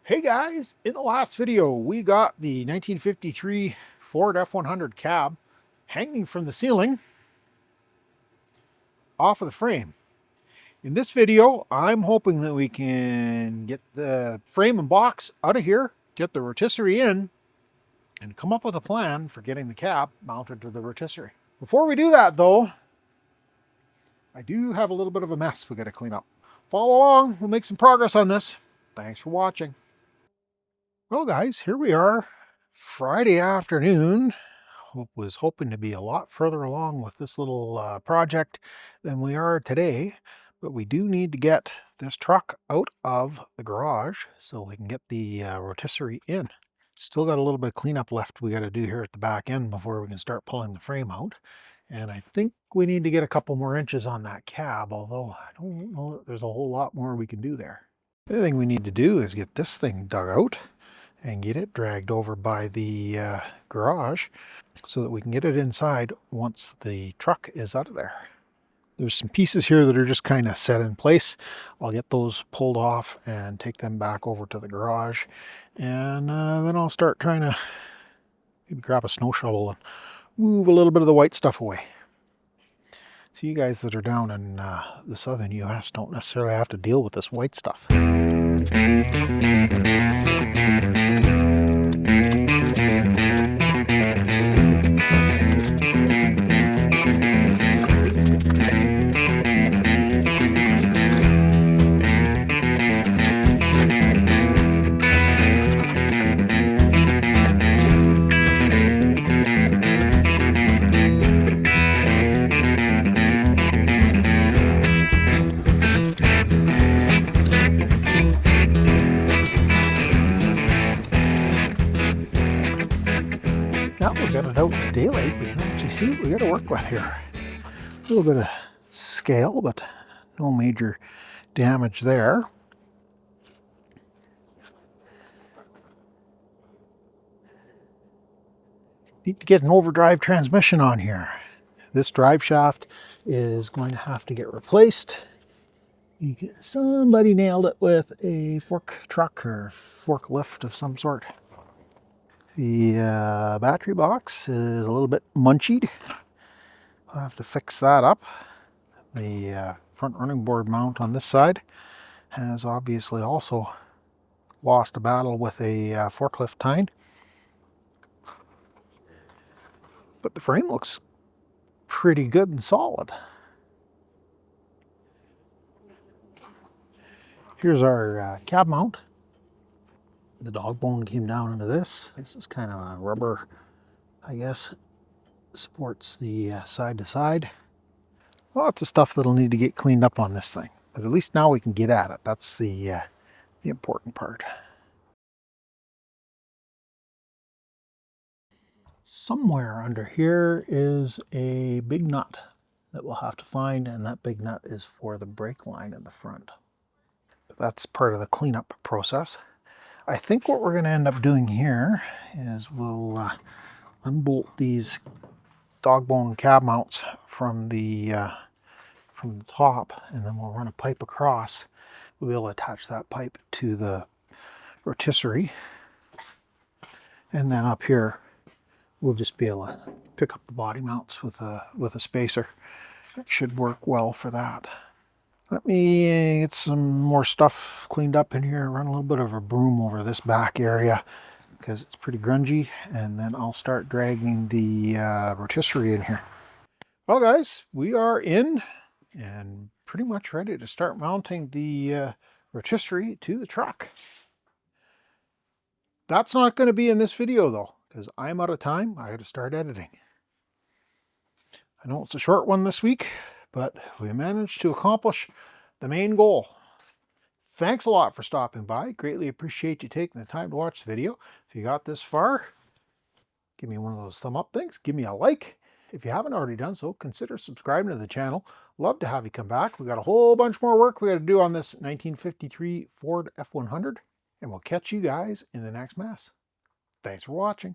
Hey guys, in the last video we got the 1953 Ford F100 cab hanging from the ceiling off of the frame. In this video I'm hoping that we can get the frame and box out of here, get the rotisserie in, and come up with a plan for getting the cab mounted to the rotisserie. Before we do that though, I do have a little bit of a mess we got to clean up. Follow along, we'll make some progress on this. Thanks for watching. Well guys, here we are, Friday afternoon. Was hoping to be a lot further along with this little project than we are today, but we do need to get this truck out of the garage so we can get the rotisserie in. Still got a little bit of cleanup left we got to do here at the back end before we can start pulling the frame out. And I think we need to get a couple more inches on that cab, although I don't know that there's a whole lot more we can do there. The other thing we need to do is get this thing dug out and get it dragged over by the garage so that we can get it inside once the truck is out of there. There's some pieces here that are just kind of set in place. I'll get those pulled off and take them back over to the garage, and then I'll start trying to maybe grab a snow shovel and move a little bit of the white stuff away. So you guys that are down in the southern US don't necessarily have to deal with this white stuff. Now we've got it out in the daylight, we can actually see what we got to work with here. A little bit of scale, but no major damage there. Need to get an overdrive transmission on here. This drive shaft is going to have to get replaced. Somebody nailed it with a fork truck or forklift of some sort. The battery box is a little bit munchied. I'll have to fix that up. The front running board mount on this side has obviously also lost a battle with a forklift tine. But the frame looks pretty good and solid. Here's our cab mount. The dog bone came down into this. This is kind of a rubber, I guess, supports the side to side. Lots of stuff that'll need to get cleaned up on this thing, but at least now we can get at it. That's the important part. Somewhere under here is a big nut that we'll have to find, and that big nut is for the brake line in the front. But that's part of the cleanup process. I think what we're going to end up doing here is we'll unbolt these dog bone cab mounts from the top, and then we'll run a pipe across. We'll be able to attach that pipe to the rotisserie, and then up here we'll just be able to pick up the body mounts with a spacer. It should work well for that. Let me get some more stuff cleaned up in here, run a little bit of a broom over this back area because it's pretty grungy, and then I'll start dragging the rotisserie in here. Well guys, we are in and pretty much ready to start mounting the rotisserie to the truck. That's not going to be in this video though, because I'm out of time. I got to start editing. I know it's a short one this week, but we managed to accomplish the main goal. Thanks a lot for stopping by. Greatly appreciate you taking the time to watch the video. If you got this far, give me one of those thumb up things. Give me a like. If you haven't already done so, consider subscribing to the channel. Love to have you come back. We got a whole bunch more work we got to do on this 1953 Ford F100, and we'll catch you guys in the next mess. Thanks for watching.